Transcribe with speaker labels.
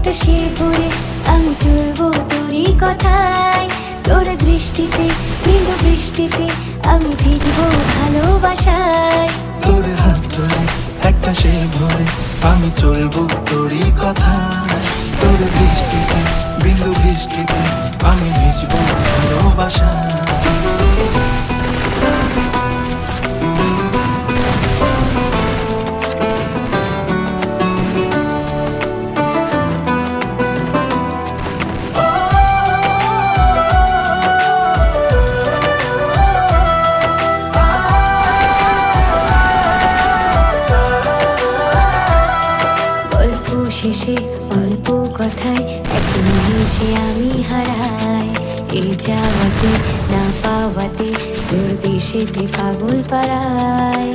Speaker 1: একটা সে ভরে আমি চলবো তোরই কথায়। তোর দৃষ্টিতে বিন্দু বৃষ্টিতে আমি ভিজবো ভালোবাসায়।
Speaker 2: তোর হাত ধরে একটা সে ভরে আমি চলবো তোরই কথায়। তোর দৃষ্টিতে বিন্দু বৃষ্টিতে আমি ভিজবো ভালোবাসায়।
Speaker 1: গল্প শেষে অল্প কথায় এক নিমেষে আমি হারাই। এ যাওয়াতে না পাওয়াতে তোর দেশেতে পাগল পাড়ায়।